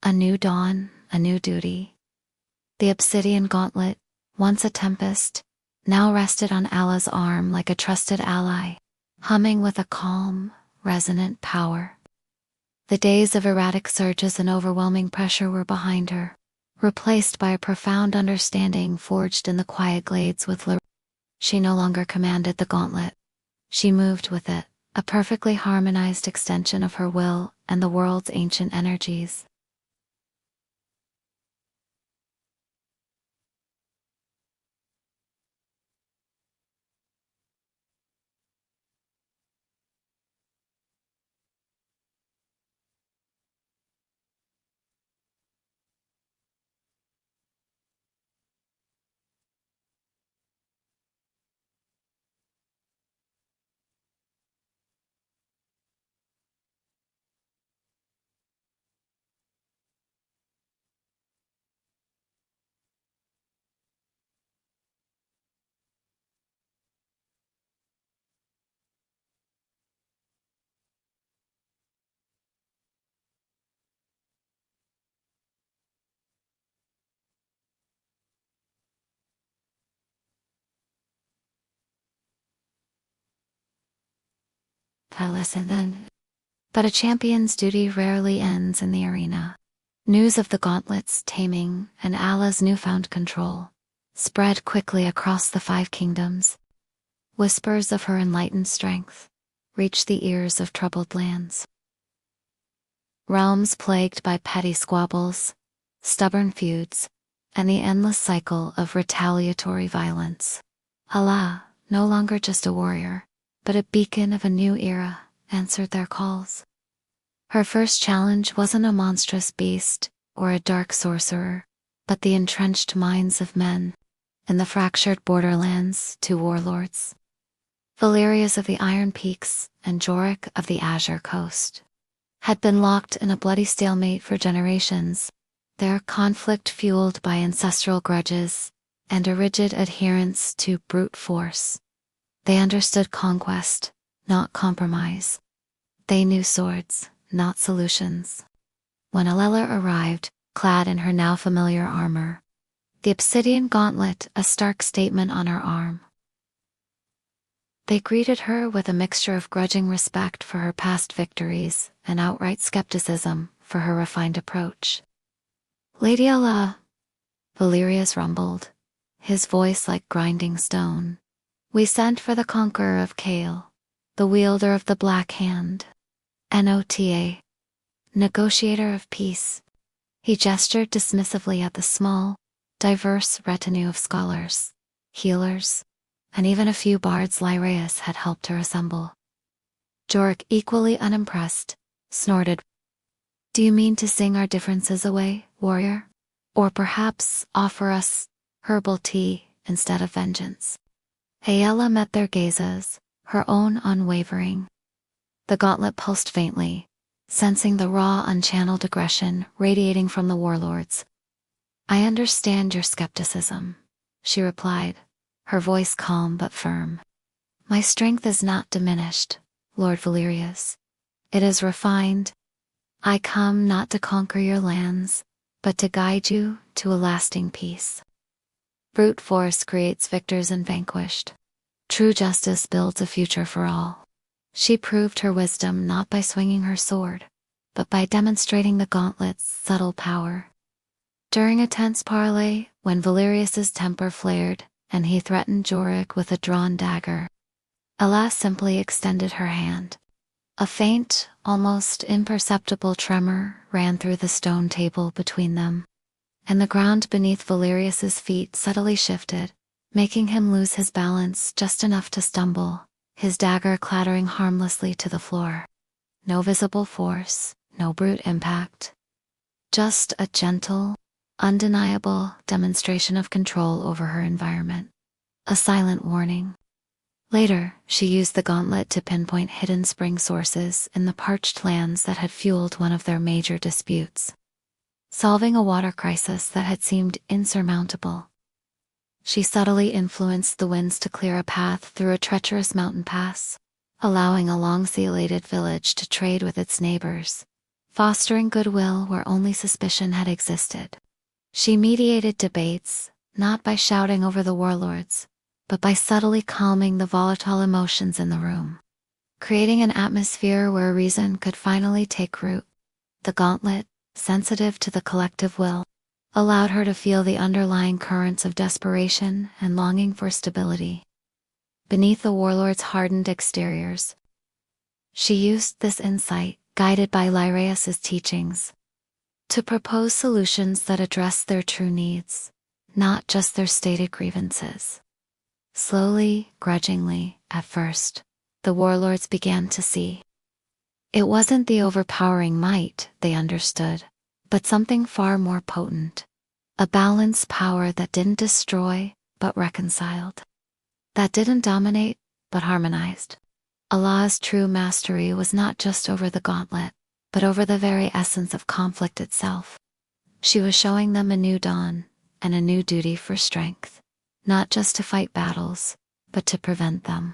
A new dawn, a new duty. The obsidian gauntlet, once a tempest, now rested on Aella's arm like a trusted ally, humming with a calm, resonant power. The days of erratic surges and overwhelming pressure were behind her, replaced by a profound understanding forged in the quiet glades with She no longer commanded the gauntlet. She moved with it, a perfectly harmonized extension of her will and the world's ancient energies. Listen then. But a champion's duty rarely ends in the arena. News of the Gauntlet's taming and Aella's newfound control spread quickly across the 5 kingdoms. Whispers of her enlightened strength reached the ears of troubled lands. Realms plagued by petty squabbles, stubborn feuds, and the endless cycle of retaliatory violence. Aella, no longer just a warrior, but a beacon of a new era, answered their calls. Her first challenge wasn't a monstrous beast or a dark sorcerer, but the entrenched minds of men, in the fractured borderlands 2 warlords. Valerius of the Iron Peaks and Joric of the Azure Coast had been locked in a bloody stalemate for generations, their conflict fueled by ancestral grudges and a rigid adherence to brute force. They understood conquest, not compromise. They knew swords, not solutions. When Aella arrived, clad in her now familiar armor, the obsidian gauntlet a stark statement on her arm, they greeted her with a mixture of grudging respect for her past victories and outright skepticism for her refined approach. Lady Aella, Valerius rumbled, his voice like grinding stone. We sent for the conqueror of Kale, the wielder of the Black Hand, Nota, negotiator of peace. He gestured dismissively at the small, diverse retinue of scholars, healers, and even a few bards Lyraeus had helped her assemble. Joric, equally unimpressed, snorted. Do you mean to sing our differences away, warrior? Or perhaps offer us herbal tea instead of vengeance? Aella met their gazes, her own unwavering. The gauntlet pulsed faintly, sensing the raw, unchanneled aggression radiating from the warlords. I understand your skepticism, she replied, her voice calm but firm. My strength is not diminished, Lord Valerius. It is refined. I come not to conquer your lands, but to guide you to a lasting peace. Brute force creates victors and vanquished. True justice builds a future for all. She proved her wisdom not by swinging her sword, but by demonstrating the gauntlet's subtle power. During a tense parley, when Valerius's temper flared and he threatened Joric with a drawn dagger, Aella simply extended her hand. A faint, almost imperceptible tremor ran through the stone table between them, and the ground beneath Valerius's feet subtly shifted, making him lose his balance just enough to stumble, his dagger clattering harmlessly to the floor. No visible force, no brute impact. Just a gentle, undeniable demonstration of control over her environment. A silent warning. Later, she used the gauntlet to pinpoint hidden spring sources in the parched lands that had fueled one of their major disputes, solving a water crisis that had seemed insurmountable. She subtly influenced the winds to clear a path through a treacherous mountain pass, allowing a long-sealated village to trade with its neighbors, fostering goodwill where only suspicion had existed. She mediated debates, not by shouting over the warlords, but by subtly calming the volatile emotions in the room, creating an atmosphere where reason could finally take root. The Gauntlet, sensitive to the collective will, allowed her to feel the underlying currents of desperation and longing for stability beneath the warlords' hardened exteriors. She used this insight, guided by Lyraeus's teachings, to propose solutions that addressed their true needs, not just their stated grievances. Slowly, grudgingly, at first, the warlords began to see. It wasn't the overpowering might they understood, but something far more potent. A balanced power that didn't destroy, but reconciled. That didn't dominate, but harmonized. Aella's true mastery was not just over the Gauntlet, but over the very essence of conflict itself. She was showing them a new dawn, and a new duty for strength, not just to fight battles, but to prevent them.